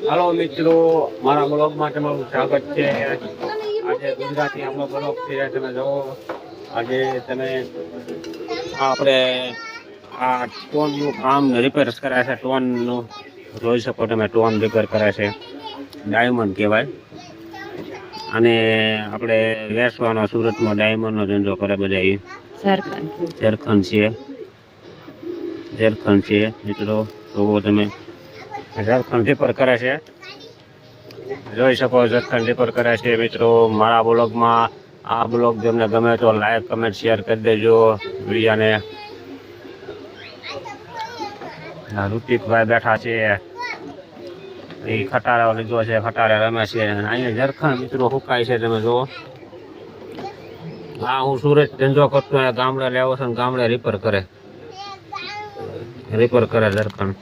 હાલો મિત્રો, મારા બ્લોગમાં તમારું સ્વાગત છે। આજે ગુજરાતી આપણો બ્લોગ છે, તમે જુઓ। આજે તમે આપણે આ ટોનનું કામ રિપેર કરે છે। ટોનનું જોઈ શકો તમે, ટોન રિપેર કરે છે, ડાયમંડ કહેવાય। અને આપણે વેચવાનો સુરતમાં ડાયમંડનો ધંધો કરે બધા। ઝારખંડ છે મિત્રો, જુઓ તમે, ઝારખંડ રિપેર કરે છે, જોઈ શકો। ઝારખંડ રિપેર કરે છે મિત્રો। મારા બ્લોગમાં આ બ્લોગ તમને ગમે તો લાઈક કમેન્ટ શેર કરી દેજો વિડીયાને। ઋતિકભાઈ બેઠા છે, એ ખટારો લીધો છે, ખટારે રમે છે। અહીંયા ઝારખંડ મિત્રો સુકાય છે, તમે જુઓ। હા, હું સુરત ધંધો કરતો, ગામડે લેવો છે, ગામડે રિપેર કરે ઝારખંડ।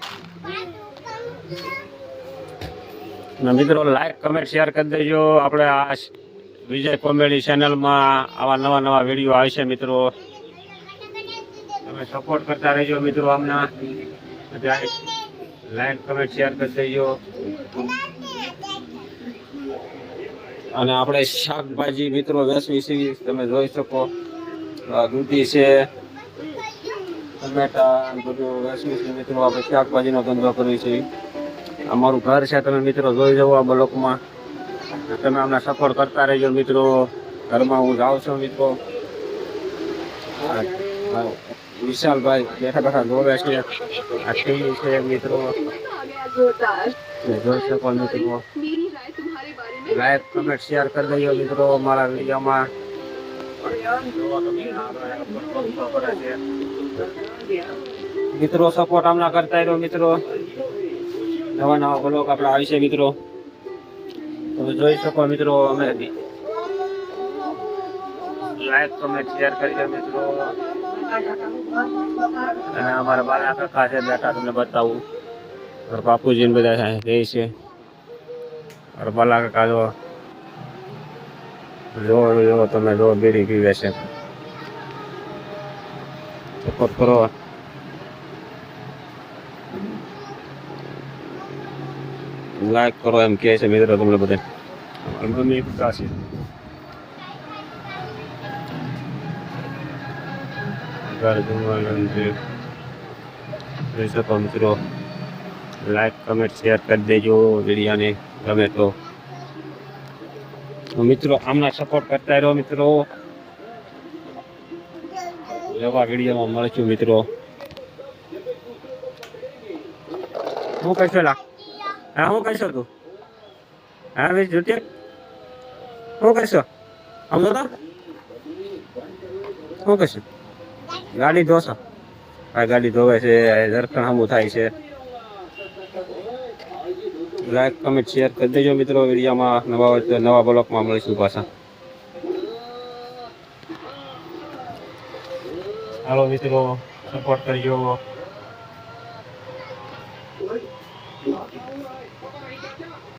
મિત્રો લાઈક કમેન્ટ શેર કરી દેજો। આપણે આ વિજય કોમેડી ચેનલમાં આવા નવા નવા વિડીયો આવશે મિત્રો, તમે સપોર્ટ કરતા રહેજો મિત્રો। આમના લાઈક કમેન્ટ શેર કરી દેજો। અને આપણે શાકભાજી મિત્રો વેચવી છે, તમે જોઈ શકો। દૂધી છે, ટમેટા બધું વેચવી છે મિત્રો। આપણે શાકભાજીનો ધંધો કરવી છે। અમારું ઘર છે, તમે મિત્રો જોઈ જાઓ આ બ્લોકમાં। તમે અમને સપોર્ટ કરતા રહેજો મિત્રો। ઘરમાં હું જાઉં છું મિત્રો। વિશાલભાઈ બેઠા બેઠા જોવે છે। આ ટીવી છે મિત્રો, જોઈ શકો મિત્રો। લાઈક કમેન્ટ શેર કરી દેજો મિત્રો મારા વિડીયોમાં। મિત્રો સપોર્ટ આમના કરતા રહ્યો મિત્રો। નવા નવા બ્લોગ આપણે આવશે મિત્રો, તમે જોઈ શકો મિત્રો। અમે લાઈક કમેન્ટ શેર કરજો મિત્રો। અને અમારા બાલા કાકા છે બેઠા, તમને બતાવું। બાપુજી બધા રહે છે। બાલા કાકા જો તમે જો બીડી પીવે છે, સપોર્ટ કરો। લાઈક કરો એમ કહે છે મિત્રો તમને બધા। મમ્મી પપ્પા છે, ઘર જમવાનું છે, જોઈ શકો મિત્રો। લાઈક કમેન્ટ શેર કરી દેજો વિડીયાને ગમે તો મિત્રો। આમના સપોર્ટ કરતા રહ્યો મિત્રો। નવા વિડીયોમાં મળશું મિત્રો। શું કહેશો લા? હા, શું કહેશો તું? હા ભાઈ જોતે શું કહેશો? આમ તો શું કહેશો? ગાડી ધોશો? આ ગાડી ધોવે છે, ઝારખંડ સામું થાય છે। લાઈક કમેન્ટ શેર કરી દેજો મિત્રો વિડીયોમાં। નવા બ્લોગમાં મળીશું પાછા। હાલો મિત્રો, સપોર્ટ કરજો।